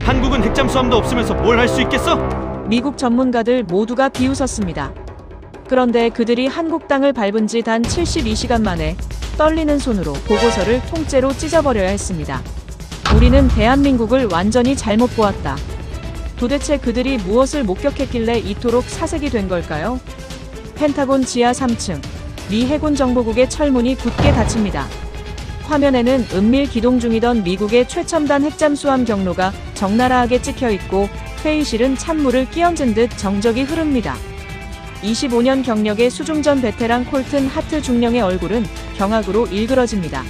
한국은 핵잠수함도 없으면서 뭘 할 수 있겠어? 미국 전문가들 모두가 비웃었습니다. 그런데 그들이 한국 땅을 밟은 지 단 72시간 만에 떨리는 손으로 보고서를 통째로 찢어버려야 했습니다. 우리는 대한민국을 완전히 잘못 보았다. 도대체 그들이 무엇을 목격했길래 이토록 사색이 된 걸까요? 펜타곤 지하 3층, 미 해군 정보국의 철문이 굳게 닫힙니다. 화면에는 은밀 기동 중이던 미국의 최첨단 핵잠수함 경로가 적나라하게 찍혀 있고 회의실은 찬물을 끼얹은 듯 정적이 흐릅니다. 25년 경력의 수중전 베테랑 콜튼 하트 중령의 얼굴은 경악으로 일그러집니다.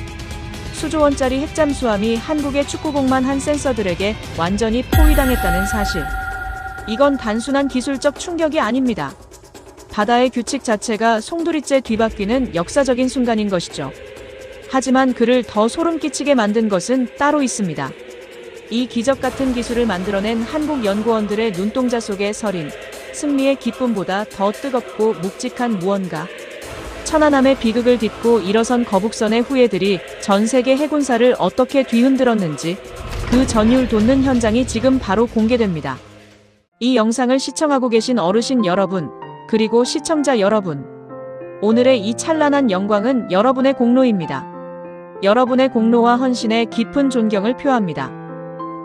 수조원짜리 핵잠수함이 한국의 축구공만 한 센서들에게 완전히 포위당했다는 사실. 이건 단순한 기술적 충격이 아닙니다. 바다의 규칙 자체가 송두리째 뒤바뀌는 역사적인 순간인 것이죠. 하지만 그를 더 소름 끼치게 만든 것은 따로 있습니다. 이 기적 같은 기술을 만들어낸 한국 연구원들의 눈동자 속의 설인, 승리의 기쁨보다 더 뜨겁고 묵직한 무언가. 천안함의 비극을 딛고 일어선 거북선의 후예들이 전 세계 해군사를 어떻게 뒤흔들었는지 그 전율 돋는 현장이 지금 바로 공개됩니다. 이 영상을 시청하고 계신 어르신 여러분, 그리고 시청자 여러분, 오늘의 이 찬란한 영광은 여러분의 공로입니다. 여러분의 공로와 헌신에 깊은 존경을 표합니다.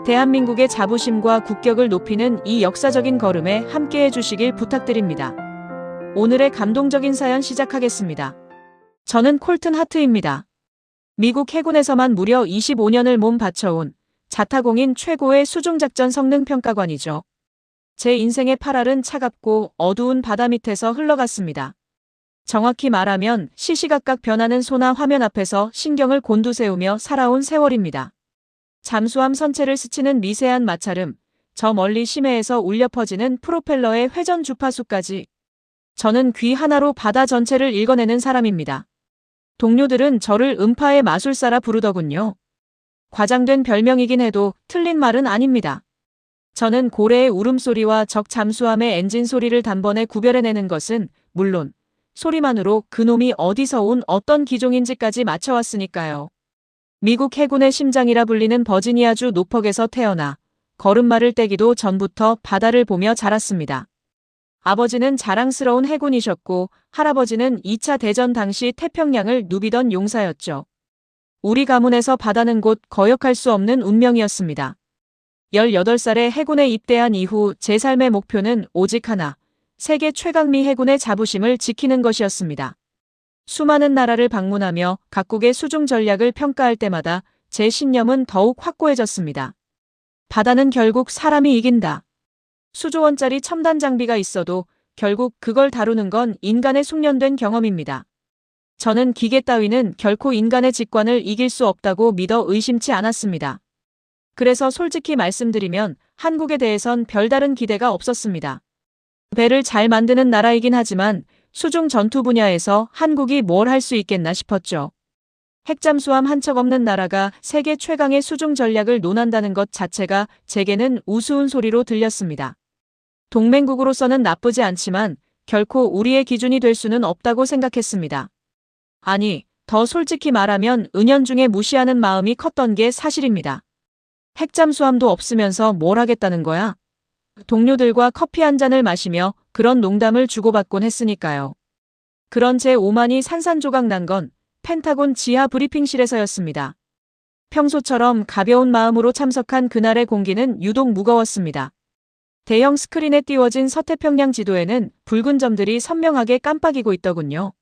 대한민국의 자부심과 국격을 높이는 이 역사적인 걸음에 함께해 주시길 부탁드립니다. 오늘의 감동적인 사연 시작하겠습니다. 저는 콜튼 하트입니다. 미국 해군에서만 무려 25년을 몸 바쳐온 자타공인 최고의 수중작전 성능평가관이죠. 제 인생의 8알은 차갑고 어두운 바다 밑에서 흘러갔습니다. 정확히 말하면 시시각각 변하는 소나 화면 앞에서 신경을 곤두세우며 살아온 세월입니다. 잠수함 선체를 스치는 미세한 마찰음, 저 멀리 심해에서 울려 퍼지는 프로펠러의 회전 주파수까지. 저는 귀 하나로 바다 전체를 읽어내는 사람입니다. 동료들은 저를 음파의 마술사라 부르더군요. 과장된 별명이긴 해도 틀린 말은 아닙니다. 저는 고래의 울음소리와 적 잠수함의 엔진 소리를 단번에 구별해내는 것은 물론 소리만으로 그놈이 어디서 온 어떤 기종인지까지 맞춰왔으니까요. 미국 해군의 심장이라 불리는 버지니아주 노퍽에서 태어나 걸음마를 떼기도 전부터 바다를 보며 자랐습니다. 아버지는 자랑스러운 해군이셨고 할아버지는 2차 대전 당시 태평양을 누비던 용사였죠. 우리 가문에서 바다는 곧 거역할 수 없는 운명이었습니다. 18살에 해군에 입대한 이후 제 삶의 목표는 오직 하나, 세계 최강미 해군의 자부심을 지키는 것이었습니다. 수많은 나라를 방문하며 각국의 수중 전략을 평가할 때마다 제 신념은 더욱 확고해졌습니다. 바다는 결국 사람이 이긴다. 수조원짜리 첨단 장비가 있어도 결국 그걸 다루는 건 인간의 숙련된 경험입니다. 저는 기계 따위는 결코 인간의 직관을 이길 수 없다고 믿어 의심치 않았습니다. 그래서 솔직히 말씀드리면 한국에 대해선 별다른 기대가 없었습니다. 배를 잘 만드는 나라이긴 하지만 수중 전투 분야에서 한국이 뭘 할 수 있겠나 싶었죠. 핵잠수함 한 척 없는 나라가 세계 최강의 수중 전략을 논한다는 것 자체가 제게는 우스운 소리로 들렸습니다. 동맹국으로서는 나쁘지 않지만 결코 우리의 기준이 될 수는 없다고 생각했습니다. 아니, 더 솔직히 말하면 은연중에 무시하는 마음이 컸던 게 사실입니다. 핵잠수함도 없으면서 뭘 하겠다는 거야? 동료들과 커피 한 잔을 마시며 그런 농담을 주고받곤 했으니까요. 그런 제 오만이 산산조각 난 건 펜타곤 지하 브리핑실에서였습니다. 평소처럼 가벼운 마음으로 참석한 그날의 공기는 유독 무거웠습니다. 대형 스크린에 띄워진 서태평양 지도에는 붉은 점들이 선명하게 깜빡이고 있더군요.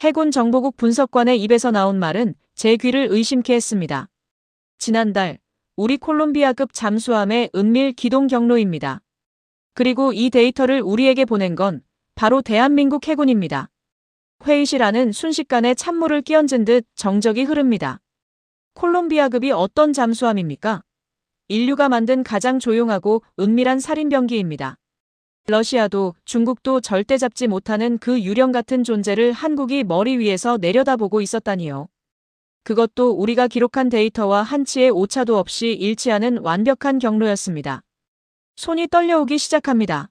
해군 정보국 분석관의 입에서 나온 말은 제 귀를 의심케 했습니다. 지난달 우리 콜롬비아급 잠수함의 은밀 기동 경로입니다. 그리고 이 데이터를 우리에게 보낸 건 바로 대한민국 해군입니다. 회의실 안은 순식간에 찬물을 끼얹은 듯 정적이 흐릅니다. 콜롬비아급이 어떤 잠수함입니까? 인류가 만든 가장 조용하고 은밀한 살인병기입니다. 러시아도 중국도 절대 잡지 못하는 그 유령 같은 존재를 한국이 머리 위에서 내려다보고 있었다니요. 그것도 우리가 기록한 데이터와 한치의 오차도 없이 일치하는 완벽한 경로였습니다. 손이 떨려오기 시작합니다.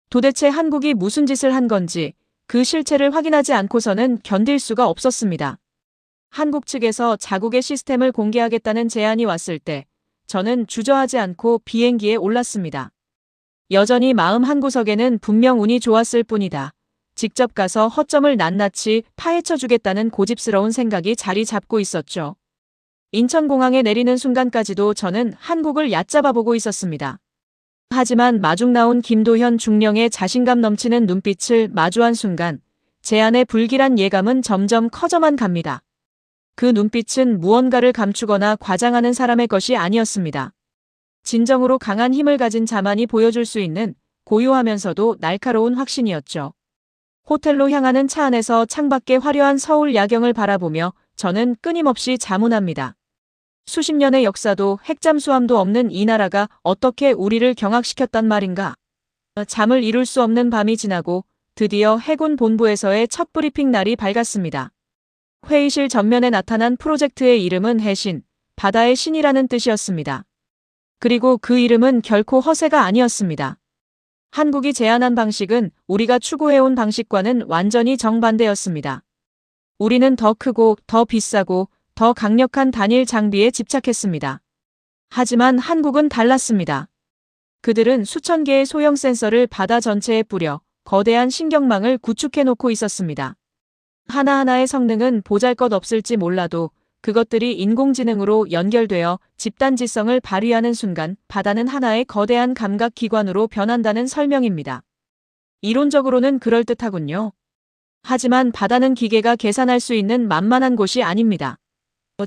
도대체 한국이 무슨 짓을 한 건지 그 실체를 확인하지 않고서는 견딜 수가 없었습니다. 한국 측에서 자국의 시스템을 공개하겠다는 제안이 왔을 때 저는 주저하지 않고 비행기에 올랐습니다. 여전히 마음 한구석에는 분명 운이 좋았을 뿐이다. 직접 가서 허점을 낱낱이 파헤쳐 주겠다는 고집스러운 생각이 자리 잡고 있었죠. 인천공항에 내리는 순간까지도 저는 한국을 얕잡아 보고 있었습니다. 하지만 마중 나온 김도현 중령의 자신감 넘치는 눈빛을 마주한 순간 제 안의 불길한 예감은 점점 커져만 갑니다. 그 눈빛은 무언가를 감추거나 과장하는 사람의 것이 아니었습니다. 진정으로 강한 힘을 가진 자만이 보여줄 수 있는 고요하면서도 날카로운 확신이었죠. 호텔로 향하는 차 안에서 창밖의 화려한 서울 야경을 바라보며 저는 끊임없이 자문합니다. 수십 년의 역사도 핵잠수함도 없는 이 나라가 어떻게 우리를 경악시켰단 말인가. 잠을 이룰 수 없는 밤이 지나고 드디어 해군 본부에서의 첫 브리핑 날이 밝았습니다. 회의실 전면에 나타난 프로젝트의 이름은 해신, 바다의 신이라는 뜻이었습니다. 그리고 그 이름은 결코 허세가 아니었습니다. 한국이 제안한 방식은 우리가 추구해온 방식과는 완전히 정반대였습니다. 우리는 더 크고 더 비싸고 더 강력한 단일 장비에 집착했습니다. 하지만 한국은 달랐습니다. 그들은 수천 개의 소형 센서를 바다 전체에 뿌려 거대한 신경망을 구축해놓고 있었습니다. 하나하나의 성능은 보잘것없을지 몰라도 그것들이 인공지능으로 연결되어 집단지성을 발휘하는 순간 바다는 하나의 거대한 감각기관으로 변한다는 설명입니다. 이론적으로는 그럴듯하군요. 하지만 바다는 기계가 계산할 수 있는 만만한 곳이 아닙니다.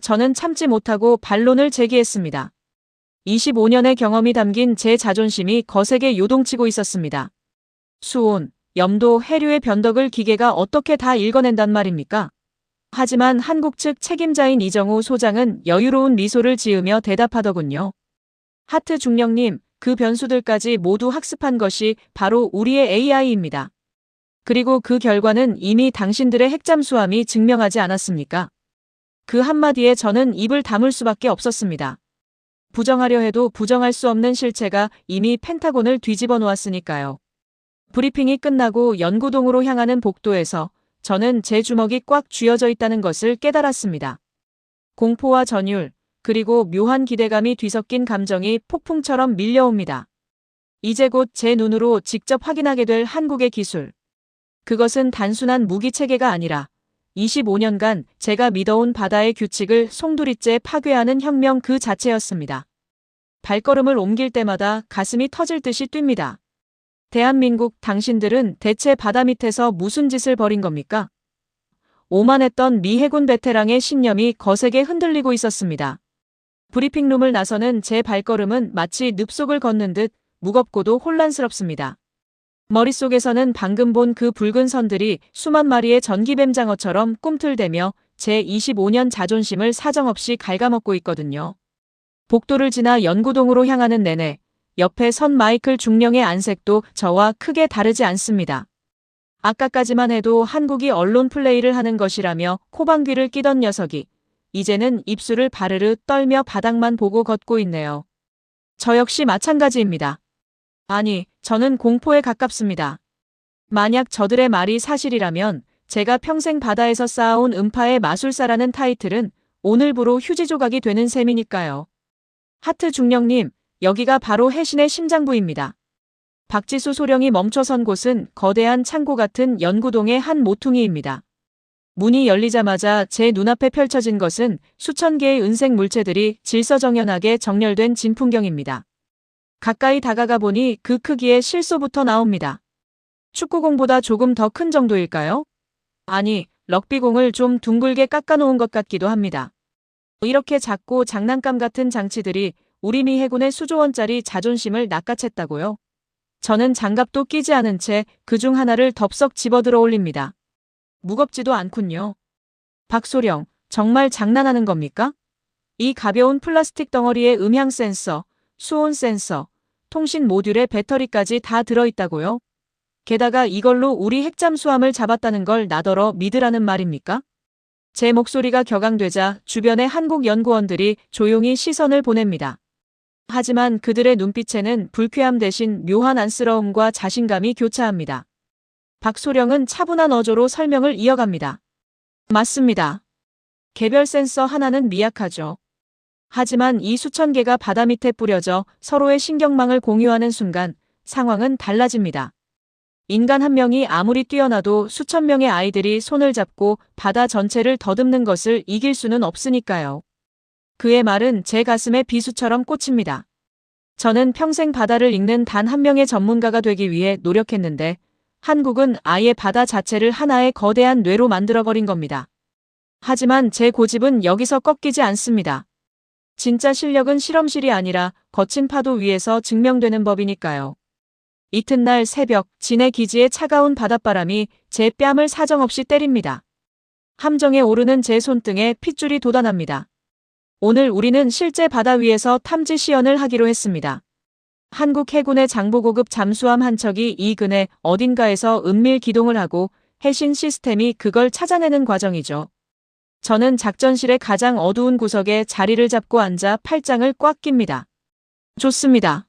저는 참지 못하고 반론을 제기했습니다. 25년의 경험이 담긴 제 자존심이 거세게 요동치고 있었습니다. 수온, 염도, 해류의 변덕을 기계가 어떻게 다 읽어낸단 말입니까? 하지만 한국 측 책임자인 이정우 소장은 여유로운 미소를 지으며 대답하더군요. 하트 중령님, 그 변수들까지 모두 학습한 것이 바로 우리의 AI입니다. 그리고 그 결과는 이미 당신들의 핵잠수함이 증명하지 않았습니까? 그 한마디에 저는 입을 다물 수밖에 없었습니다. 부정하려 해도 부정할 수 없는 실체가 이미 펜타곤을 뒤집어 놓았으니까요. 브리핑이 끝나고 연구동으로 향하는 복도에서 저는 제 주먹이 꽉 쥐어져 있다는 것을 깨달았습니다. 공포와 전율, 그리고 묘한 기대감이 뒤섞인 감정이 폭풍처럼 밀려옵니다. 이제 곧 제 눈으로 직접 확인하게 될 한국의 기술. 그것은 단순한 무기체계가 아니라 25년간 제가 믿어온 바다의 규칙을 송두리째 파괴하는 혁명 그 자체였습니다. 발걸음을 옮길 때마다 가슴이 터질 듯이 뜁니다. 대한민국, 당신들은 대체 바다 밑에서 무슨 짓을 벌인 겁니까? 오만했던 미 해군 베테랑의 신념이 거세게 흔들리고 있었습니다. 브리핑룸을 나서는 제 발걸음은 마치 늪속을 걷는 듯 무겁고도 혼란스럽습니다. 머릿속에서는 방금 본 그 붉은 선들이 수만 마리의 전기뱀장어처럼 꿈틀대며 제 25년 자존심을 사정없이 갉아먹고 있거든요. 복도를 지나 연구동으로 향하는 내내 옆에 선 마이클 중령의 안색도 저와 크게 다르지 않습니다. 아까까지만 해도 한국이 언론 플레이를 하는 것이라며 코방귀를 끼던 녀석이 이제는 입술을 바르르 떨며 바닥만 보고 걷고 있네요. 저 역시 마찬가지입니다. 아니, 저는 공포에 가깝습니다. 만약 저들의 말이 사실이라면 제가 평생 바다에서 쌓아온 음파의 마술사라는 타이틀은 오늘부로 휴지 조각이 되는 셈이니까요. 하트 중령님, 여기가 바로 해신의 심장부입니다. 박지수 소령이 멈춰선 곳은 거대한 창고 같은 연구동의 한 모퉁이입니다. 문이 열리자마자 제 눈앞에 펼쳐진 것은 수천 개의 은색 물체들이 질서정연하게 정렬된 진풍경입니다. 가까이 다가가 보니 그 크기의 실소부터 나옵니다. 축구공보다 조금 더 큰 정도일까요? 아니, 럭비공을 좀 둥글게 깎아놓은 것 같기도 합니다. 이렇게 작고 장난감 같은 장치들이 우리 미 해군의 수조원짜리 자존심을 낚아챘다고요? 저는 장갑도 끼지 않은 채 그중 하나를 덥석 집어들어 올립니다. 무겁지도 않군요. 박소령, 정말 장난하는 겁니까? 이 가벼운 플라스틱 덩어리에 음향 센서, 수온 센서, 통신 모듈에 배터리까지 다 들어있다고요? 게다가 이걸로 우리 핵잠수함을 잡았다는 걸 나더러 믿으라는 말입니까? 제 목소리가 격앙되자 주변의 한국 연구원들이 조용히 시선을 보냅니다. 하지만 그들의 눈빛에는 불쾌함 대신 묘한 안쓰러움과 자신감이 교차합니다. 박소령은 차분한 어조로 설명을 이어갑니다. 맞습니다. 개별 센서 하나는 미약하죠. 하지만 이 수천 개가 바다 밑에 뿌려져 서로의 신경망을 공유하는 순간 상황은 달라집니다. 인간 한 명이 아무리 뛰어나도 수천 명의 아이들이 손을 잡고 바다 전체를 더듬는 것을 이길 수는 없으니까요. 그의 말은 제 가슴에 비수처럼 꽂힙니다. 저는 평생 바다를 읽는 단 한 명의 전문가가 되기 위해 노력했는데 한국은 아예 바다 자체를 하나의 거대한 뇌로 만들어버린 겁니다. 하지만 제 고집은 여기서 꺾이지 않습니다. 진짜 실력은 실험실이 아니라 거친 파도 위에서 증명되는 법이니까요. 이튿날 새벽, 진해 기지의 차가운 바닷바람이 제 뺨을 사정없이 때립니다. 함정에 오르는 제 손등에 핏줄이 돋아납니다. 오늘 우리는 실제 바다 위에서 탐지 시연을 하기로 했습니다. 한국 해군의 장보고급 잠수함 한 척이 이 근해 어딘가에서 은밀 기동을 하고 해신 시스템이 그걸 찾아내는 과정이죠. 저는 작전실의 가장 어두운 구석에 자리를 잡고 앉아 팔짱을 꽉 낍니다. 좋습니다.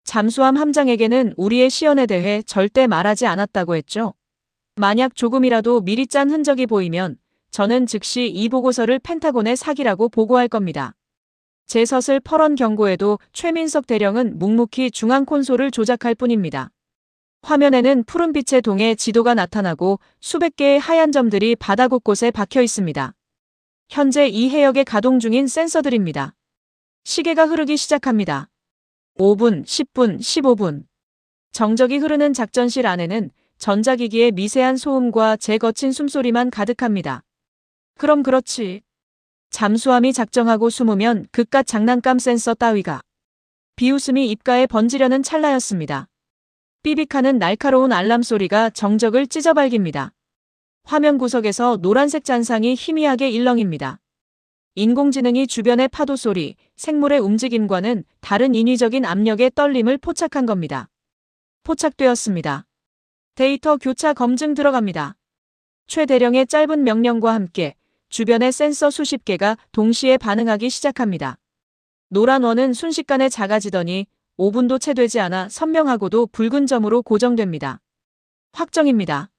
잠수함 함장에게는 우리의 시연에 대해 절대 말하지 않았다고 했죠. 만약 조금이라도 미리 짠 흔적이 보이면 저는 즉시 이 보고서를 펜타곤에 사기라고 보고할 겁니다. 제 서슬 퍼런 경고에도 최민석 대령은 묵묵히 중앙 콘솔을 조작할 뿐입니다. 화면에는 푸른빛의 동해 지도가 나타나고 수백 개의 하얀 점들이 바다 곳곳에 박혀 있습니다. 현재 이 해역에 가동 중인 센서들입니다. 시계가 흐르기 시작합니다. 5분, 10분, 15분. 정적이 흐르는 작전실 안에는 전자기기의 미세한 소음과 제 거친 숨소리만 가득합니다. 그럼 그렇지. 잠수함이 작정하고 숨으면 그깟 장난감 센서 따위가. 비웃음이 입가에 번지려는 찰나였습니다. 삐빅하는 날카로운 알람 소리가 정적을 찢어발깁니다. 화면 구석에서 노란색 잔상이 희미하게 일렁입니다. 인공지능이 주변의 파도 소리, 생물의 움직임과는 다른 인위적인 압력의 떨림을 포착한 겁니다. 포착되었습니다. 데이터 교차 검증 들어갑니다. 최 대령의 짧은 명령과 함께 주변의 센서 수십 개가 동시에 반응하기 시작합니다. 노란 원은 순식간에 작아지더니 5분도 채 되지 않아 선명하고도 붉은 점으로 고정됩니다. 확정입니다.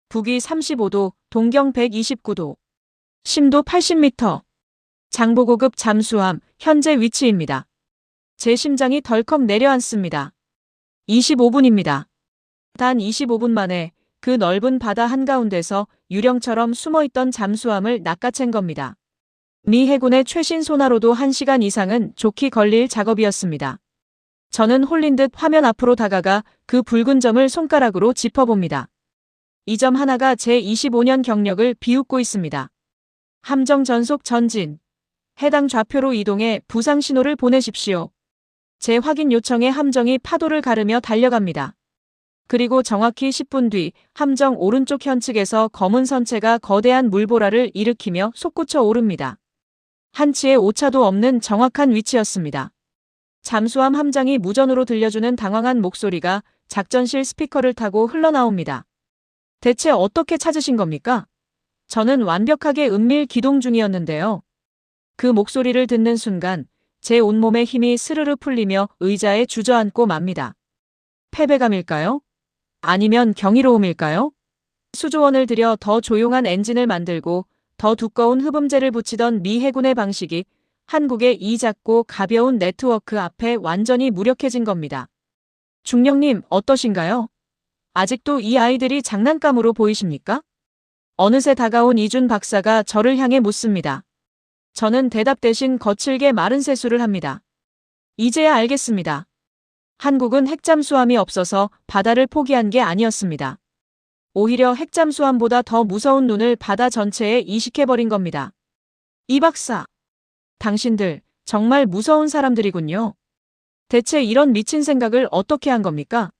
북위 35도, 동경 129도, 심도 80m. 장보고급 잠수함, 현재 위치입니다. 제 심장이 덜컥 내려앉습니다. 25분입니다. 단 25분 만에 그 넓은 바다 한가운데서 유령처럼 숨어있던 잠수함을 낚아챈 겁니다. 미 해군의 최신 소나로도 1시간 이상은 좋게 걸릴 작업이었습니다. 저는 홀린 듯 화면 앞으로 다가가 그 붉은 점을 손가락으로 짚어봅니다. 이 점 하나가 제 25년 경력을 비웃고 있습니다. 함정 전속 전진. 해당 좌표로 이동해 부상 신호를 보내십시오. 제 확인 요청에 함정이 파도를 가르며 달려갑니다. 그리고 정확히 10분 뒤 함정 오른쪽 현측에서 검은 선체가 거대한 물보라를 일으키며 솟구쳐 오릅니다. 한치의 오차도 없는 정확한 위치였습니다. 잠수함 함장이 무전으로 들려주는 당황한 목소리가 작전실 스피커를 타고 흘러나옵니다. 대체 어떻게 찾으신 겁니까? 저는 완벽하게 은밀 기동 중이었는데요. 그 목소리를 듣는 순간 제 온몸의 힘이 스르르 풀리며 의자에 주저앉고 맙니다. 패배감일까요? 아니면 경이로움일까요? 수조원을 들여 더 조용한 엔진을 만들고 더 두꺼운 흡음재를 붙이던 미 해군의 방식이 한국의 이 작고 가벼운 네트워크 앞에 완전히 무력해진 겁니다. 중령님, 어떠신가요? 아직도 이 아이들이 장난감으로 보이십니까? 어느새 다가온 이준 박사가 저를 향해 묻습니다. 저는 대답 대신 거칠게 마른 세수를 합니다. 이제야 알겠습니다. 한국은 핵잠수함이 없어서 바다를 포기한 게 아니었습니다. 오히려 핵잠수함보다 더 무서운 눈을 바다 전체에 이식해버린 겁니다. 이 박사, 당신들 정말 무서운 사람들이군요. 대체 이런 미친 생각을 어떻게 한 겁니까?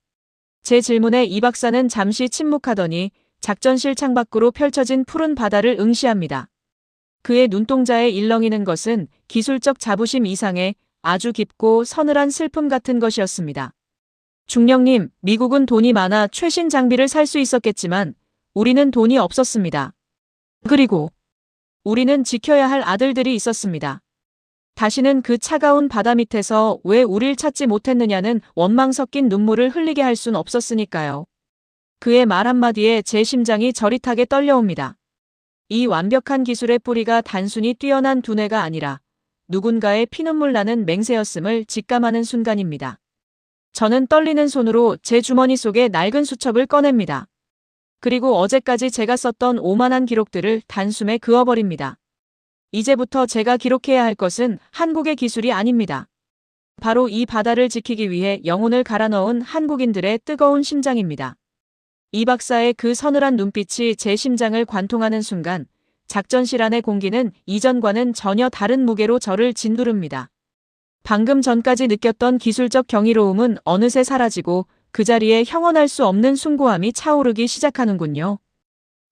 제 질문에 이 박사는 잠시 침묵하더니 작전실 창밖으로 펼쳐진 푸른 바다를 응시합니다. 그의 눈동자에 일렁이는 것은 기술적 자부심 이상의 아주 깊고 서늘한 슬픔 같은 것이었습니다. 중령님, 미국은 돈이 많아 최신 장비를 살 수 있었겠지만 우리는 돈이 없었습니다. 그리고 우리는 지켜야 할 아들들이 있었습니다. 다시는 그 차가운 바다 밑에서 왜 우릴 찾지 못했느냐는 원망 섞인 눈물을 흘리게 할 순 없었으니까요. 그의 말 한마디에 제 심장이 저릿하게 떨려옵니다. 이 완벽한 기술의 뿌리가 단순히 뛰어난 두뇌가 아니라 누군가의 피눈물 나는 맹세였음을 직감하는 순간입니다. 저는 떨리는 손으로 제 주머니 속에 낡은 수첩을 꺼냅니다. 그리고 어제까지 제가 썼던 오만한 기록들을 단숨에 그어버립니다. 이제부터 제가 기록해야 할 것은 한국의 기술이 아닙니다. 바로 이 바다를 지키기 위해 영혼을 갈아 넣은 한국인들의 뜨거운 심장입니다. 이 박사의 그 서늘한 눈빛이 제 심장을 관통하는 순간 작전실 안의 공기는 이전과는 전혀 다른 무게로 저를 짓누릅니다. 방금 전까지 느꼈던 기술적 경이로움은 어느새 사라지고 그 자리에 형언할 수 없는 숭고함이 차오르기 시작하는군요.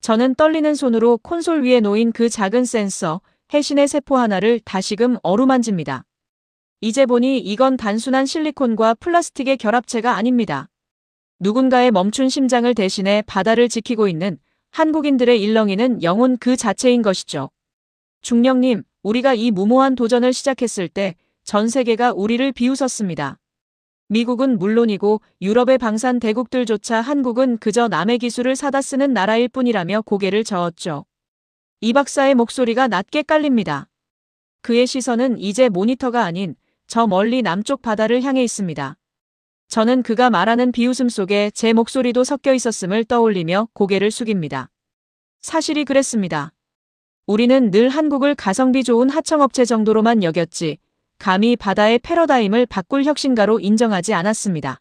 저는 떨리는 손으로 콘솔 위에 놓인 그 작은 센서, 해신의 세포 하나를 다시금 어루만집니다. 이제 보니 이건 단순한 실리콘과 플라스틱의 결합체가 아닙니다. 누군가의 멈춘 심장을 대신해 바다를 지키고 있는 한국인들의 일렁이는 영혼 그 자체인 것이죠. 중령님, 우리가 이 무모한 도전을 시작했을 때 전 세계가 우리를 비웃었습니다. 미국은 물론이고 유럽의 방산 대국들조차 한국은 그저 남의 기술을 사다 쓰는 나라일 뿐이라며 고개를 저었죠. 이 박사의 목소리가 낮게 깔립니다. 그의 시선은 이제 모니터가 아닌 저 멀리 남쪽 바다를 향해 있습니다. 저는 그가 말하는 비웃음 속에 제 목소리도 섞여 있었음을 떠올리며 고개를 숙입니다. 사실이 그랬습니다. 우리는 늘 한국을 가성비 좋은 하청업체 정도로만 여겼지 감히 바다의 패러다임을 바꿀 혁신가로 인정하지 않았습니다.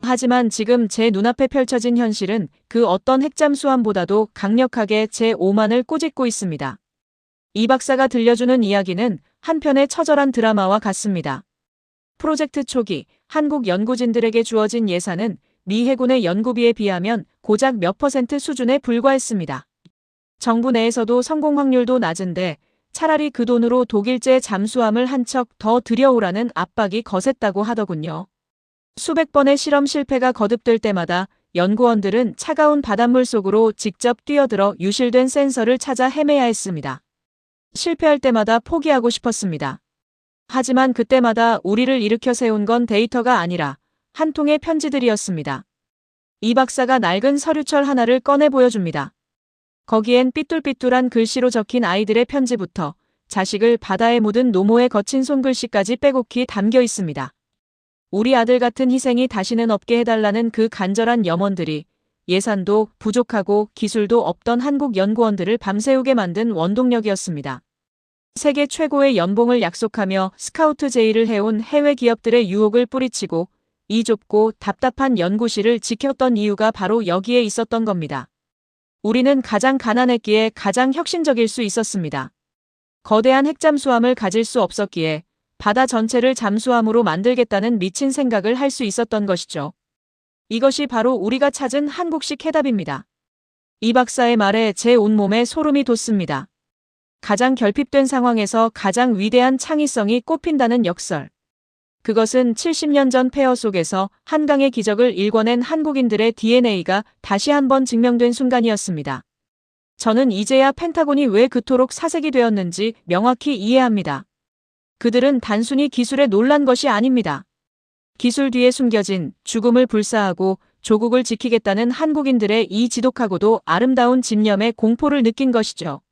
하지만 지금 제 눈앞에 펼쳐진 현실은 그 어떤 핵잠수함보다도 강력하게 제 오만을 꼬집고 있습니다. 이 박사가 들려주는 이야기는 한편의 처절한 드라마와 같습니다. 프로젝트 초기 한국 연구진들에게 주어진 예산은 미 해군의 연구비에 비하면 고작 몇 퍼센트 수준에 불과했습니다. 정부 내에서도 성공 확률도 낮은데 차라리 그 돈으로 독일제 잠수함을 한 척 더 들여오라는 압박이 거셌다고 하더군요. 수백 번의 실험 실패가 거듭될 때마다 연구원들은 차가운 바닷물 속으로 직접 뛰어들어 유실된 센서를 찾아 헤매야 했습니다. 실패할 때마다 포기하고 싶었습니다. 하지만 그때마다 우리를 일으켜 세운 건 데이터가 아니라 한 통의 편지들이었습니다. 이 박사가 낡은 서류철 하나를 꺼내 보여줍니다. 거기엔 삐뚤삐뚤한 글씨로 적힌 아이들의 편지부터 자식을 바다에 묻은 노모의 거친 손글씨까지 빼곡히 담겨 있습니다. 우리 아들 같은 희생이 다시는 없게 해달라는 그 간절한 염원들이 예산도 부족하고 기술도 없던 한국 연구원들을 밤새우게 만든 원동력이었습니다. 세계 최고의 연봉을 약속하며 스카우트 제의를 해온 해외 기업들의 유혹을 뿌리치고 이 좁고 답답한 연구실을 지켰던 이유가 바로 여기에 있었던 겁니다. 우리는 가장 가난했기에 가장 혁신적일 수 있었습니다. 거대한 핵잠수함을 가질 수 없었기에 바다 전체를 잠수함으로 만들겠다는 미친 생각을 할 수 있었던 것이죠. 이것이 바로 우리가 찾은 한국식 해답입니다. 이 박사의 말에 제 온몸에 소름이 돋습니다. 가장 결핍된 상황에서 가장 위대한 창의성이 꽃핀다는 역설. 그것은 70년 전 폐허 속에서 한강의 기적을 일궈낸 한국인들의 DNA가 다시 한번 증명된 순간이었습니다. 저는 이제야 펜타곤이 왜 그토록 사색이 되었는지 명확히 이해합니다. 그들은 단순히 기술에 놀란 것이 아닙니다. 기술 뒤에 숨겨진 죽음을 불사하고 조국을 지키겠다는 한국인들의 이 지독하고도 아름다운 집념에 공포를 느낀 것이죠.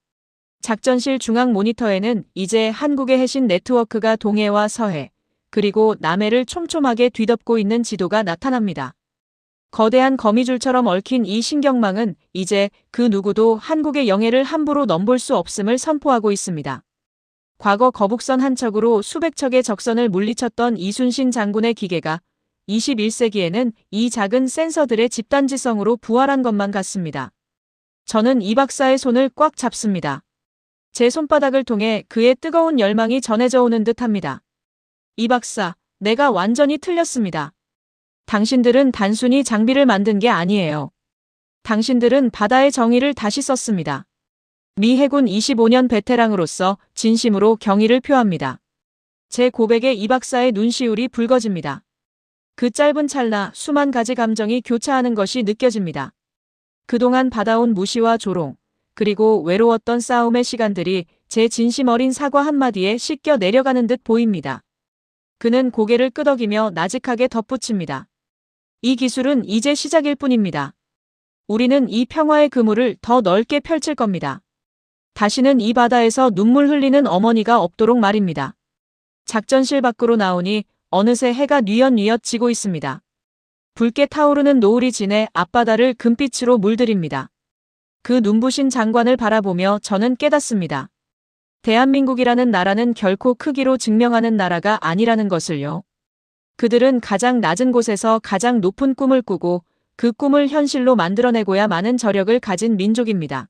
작전실 중앙 모니터에는 이제 한국의 해신 네트워크가 동해와 서해, 그리고 남해를 촘촘하게 뒤덮고 있는 지도가 나타납니다. 거대한 거미줄처럼 얽힌 이 신경망은 이제 그 누구도 한국의 영해를 함부로 넘볼 수 없음을 선포하고 있습니다. 과거 거북선 한 척으로 수백 척의 적선을 물리쳤던 이순신 장군의 기계가 21세기에는 이 작은 센서들의 집단지성으로 부활한 것만 같습니다. 저는 이 박사의 손을 꽉 잡습니다. 제 손바닥을 통해 그의 뜨거운 열망이 전해져 오는 듯합니다. 이 박사, 내가 완전히 틀렸습니다. 당신들은 단순히 장비를 만든 게 아니에요. 당신들은 바다의 정의를 다시 썼습니다. 미 해군 25년 베테랑으로서 진심으로 경의를 표합니다. 제 고백에 이 박사의 눈시울이 붉어집니다. 그 짧은 찰나 수만 가지 감정이 교차하는 것이 느껴집니다. 그동안 받아온 무시와 조롱, 그리고 외로웠던 싸움의 시간들이 제 진심 어린 사과 한마디에 씻겨 내려가는 듯 보입니다. 그는 고개를 끄덕이며 나직하게 덧붙입니다. 이 기술은 이제 시작일 뿐입니다. 우리는 이 평화의 그물을 더 넓게 펼칠 겁니다. 다시는 이 바다에서 눈물 흘리는 어머니가 없도록 말입니다. 작전실 밖으로 나오니 어느새 해가 뉘엿뉘엿 지고 있습니다. 붉게 타오르는 노을이 진해 앞바다를 금빛으로 물들입니다. 그 눈부신 장관을 바라보며 저는 깨닫습니다. 대한민국이라는 나라는 결코 크기로 증명하는 나라가 아니라는 것을요. 그들은 가장 낮은 곳에서 가장 높은 꿈을 꾸고 그 꿈을 현실로 만들어내고야 많은 저력을 가진 민족입니다.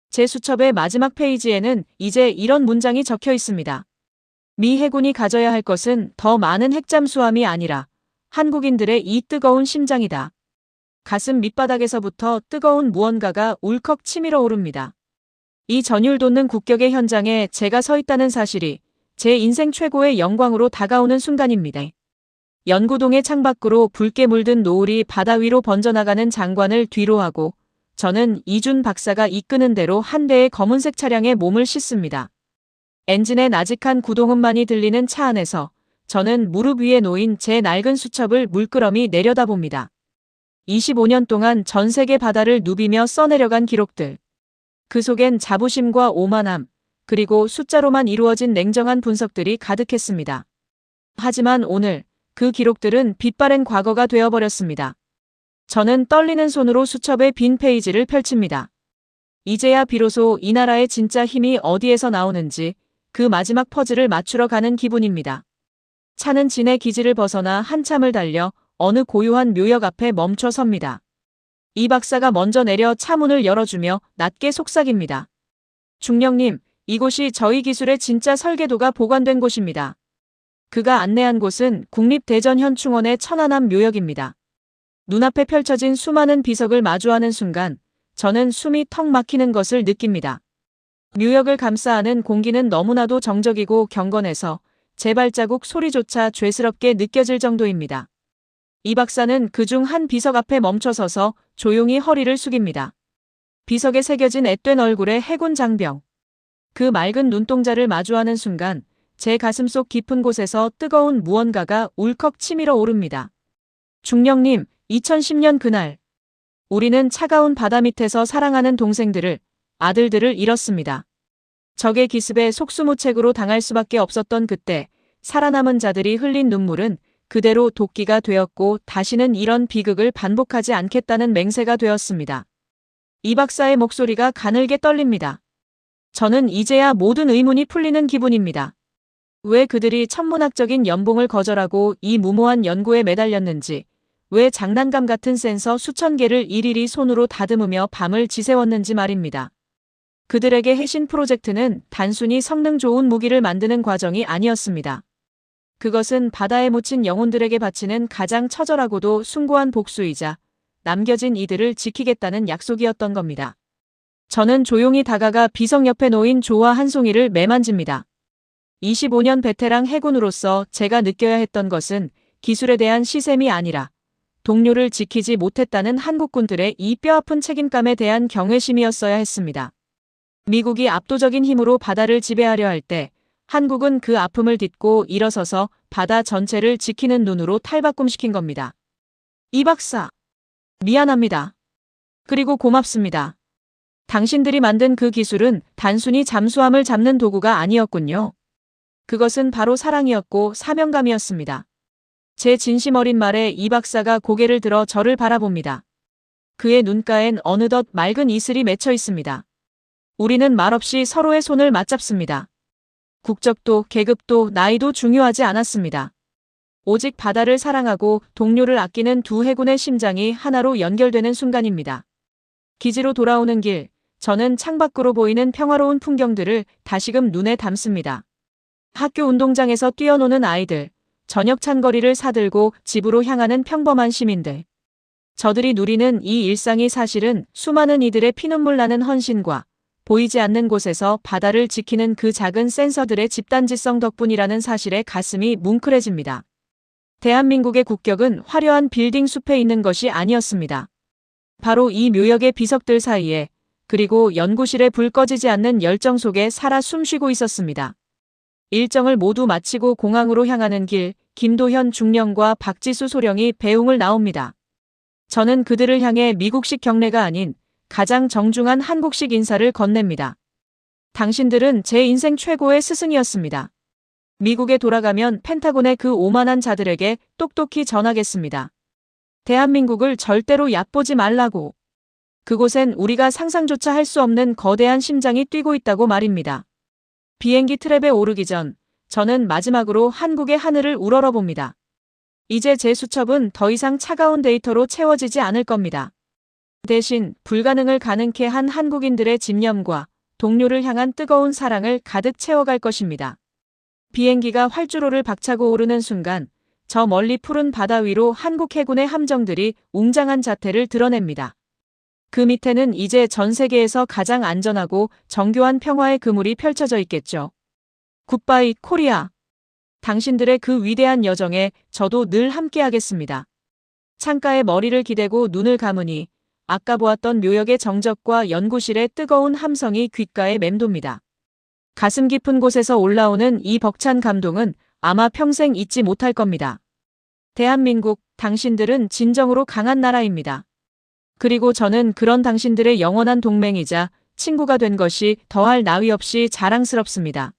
제 수첩의 마지막 페이지에는 이제 이런 문장이 적혀 있습니다. 미 해군이 가져야 할 것은 더 많은 핵잠수함이 아니라 한국인들의 이 뜨거운 심장이다. 가슴 밑바닥에서부터 뜨거운 무언가가 울컥 치밀어 오릅니다. 이 전율 돋는 국격의 현장에 제가 서 있다는 사실이 제 인생 최고의 영광으로 다가오는 순간입니다. 연구동의 창밖으로 붉게 물든 노을이 바다 위로 번져나가는 장관을 뒤로하고 저는 이준 박사가 이끄는 대로 한 대의 검은색 차량에 몸을 싣습니다. 엔진의 나직한 구동음만이 들리는 차 안에서 저는 무릎 위에 놓인 제 낡은 수첩을 물끄러미 내려다봅니다. 25년 동안 전 세계 바다를 누비며 써내려간 기록들. 그 속엔 자부심과 오만함, 그리고 숫자로만 이루어진 냉정한 분석들이 가득했습니다. 하지만 오늘 그 기록들은 빛바랜 과거가 되어버렸습니다. 저는 떨리는 손으로 수첩의 빈 페이지를 펼칩니다. 이제야 비로소 이 나라의 진짜 힘이 어디에서 나오는지 그 마지막 퍼즐을 맞추러 가는 기분입니다. 차는 진해 기지를 벗어나 한참을 달려 어느 고요한 묘역 앞에 멈춰 섭니다. 이 박사가 먼저 내려 차 문을 열어주며 낮게 속삭입니다. 중령님, 이곳이 저희 기술의 진짜 설계도가 보관된 곳입니다. 그가 안내한 곳은 국립대전현충원의 천안함 묘역입니다. 눈앞에 펼쳐진 수많은 비석을 마주하는 순간 저는 숨이 턱 막히는 것을 느낍니다. 묘역을 감싸안은 공기는 너무나도 정적이고 경건해서 제 발자국 소리조차 죄스럽게 느껴질 정도입니다. 이 박사는 그중 한 비석 앞에 멈춰서서 조용히 허리를 숙입니다. 비석에 새겨진 앳된 얼굴의 해군 장병. 그 맑은 눈동자를 마주하는 순간 제 가슴속 깊은 곳에서 뜨거운 무언가가 울컥 치밀어 오릅니다. 중령님, 2010년 그날 우리는 차가운 바다 밑에서 사랑하는 동생들을, 아들들을 잃었습니다. 적의 기습에 속수무책으로 당할 수밖에 없었던 그때 살아남은 자들이 흘린 눈물은 그대로 도끼가 되었고 다시는 이런 비극을 반복하지 않겠다는 맹세가 되었습니다. 이 박사의 목소리가 가늘게 떨립니다. 저는 이제야 모든 의문이 풀리는 기분입니다. 왜 그들이 천문학적인 연봉을 거절하고 이 무모한 연구에 매달렸는지, 왜 장난감 같은 센서 수천 개를 일일이 손으로 다듬으며 밤을 지새웠는지 말입니다. 그들에게 해신 프로젝트는 단순히 성능 좋은 무기를 만드는 과정이 아니었습니다. 그것은 바다에 묻힌 영혼들에게 바치는 가장 처절하고도 숭고한 복수이자 남겨진 이들을 지키겠다는 약속이었던 겁니다. 저는 조용히 다가가 비석 옆에 놓인 조화 한 송이를 매만집니다. 25년 베테랑 해군으로서 제가 느껴야 했던 것은 기술에 대한 시샘이 아니라 동료를 지키지 못했다는 한국군들의 이 뼈아픈 책임감에 대한 경외심이었어야 했습니다. 미국이 압도적인 힘으로 바다를 지배하려 할 때 한국은 그 아픔을 딛고 일어서서 바다 전체를 지키는 눈으로 탈바꿈시킨 겁니다. 이 박사, 미안합니다. 그리고 고맙습니다. 당신들이 만든 그 기술은 단순히 잠수함을 잡는 도구가 아니었군요. 그것은 바로 사랑이었고 사명감이었습니다. 제 진심 어린 말에 이 박사가 고개를 들어 저를 바라봅니다. 그의 눈가엔 어느덧 맑은 이슬이 맺혀 있습니다. 우리는 말없이 서로의 손을 맞잡습니다. 국적도 계급도 나이도 중요하지 않았습니다. 오직 바다를 사랑하고 동료를 아끼는 두 해군의 심장이 하나로 연결되는 순간입니다. 기지로 돌아오는 길, 저는 창밖으로 보이는 평화로운 풍경들을 다시금 눈에 담습니다. 학교 운동장에서 뛰어노는 아이들, 저녁 찬거리를 사들고 집으로 향하는 평범한 시민들. 저들이 누리는 이 일상이 사실은 수많은 이들의 피눈물 나는 헌신과 보이지 않는 곳에서 바다를 지키는 그 작은 센서들의 집단지성 덕분이라는 사실에 가슴이 뭉클해집니다. 대한민국의 국격은 화려한 빌딩 숲에 있는 것이 아니었습니다. 바로 이 묘역의 비석들 사이에, 그리고 연구실에 불 꺼지지 않는 열정 속에 살아 숨쉬고 있었습니다. 일정을 모두 마치고 공항으로 향하는 길, 김도현 중령과 박지수 소령이 배웅을 나옵니다. 저는 그들을 향해 미국식 경례가 아닌 가장 정중한 한국식 인사를 건넵니다. 당신들은 제 인생 최고의 스승이었습니다. 미국에 돌아가면 펜타곤의 그 오만한 자들에게 똑똑히 전하겠습니다. 대한민국을 절대로 얕보지 말라고. 그곳엔 우리가 상상조차 할 수 없는 거대한 심장이 뛰고 있다고 말입니다. 비행기 트랩에 오르기 전 저는 마지막으로 한국의 하늘을 우러러봅니다. 이제 제 수첩은 더 이상 차가운 데이터로 채워지지 않을 겁니다. 대신 불가능을 가능케 한 한국인들의 집념과 동료를 향한 뜨거운 사랑을 가득 채워갈 것입니다. 비행기가 활주로를 박차고 오르는 순간 저 멀리 푸른 바다 위로 한국 해군의 함정들이 웅장한 자태를 드러냅니다. 그 밑에는 이제 전 세계에서 가장 안전하고 정교한 평화의 그물이 펼쳐져 있겠죠. 굿바이 코리아. 당신들의 그 위대한 여정에 저도 늘 함께하겠습니다. 창가에 머리를 기대고 눈을 감으니 아까 보았던 묘역의 정적과 연구실의 뜨거운 함성이 귓가에 맴돕니다. 가슴 깊은 곳에서 올라오는 이 벅찬 감동은 아마 평생 잊지 못할 겁니다. 대한민국, 당신들은 진정으로 강한 나라입니다. 그리고 저는 그런 당신들의 영원한 동맹이자 친구가 된 것이 더할 나위 없이 자랑스럽습니다.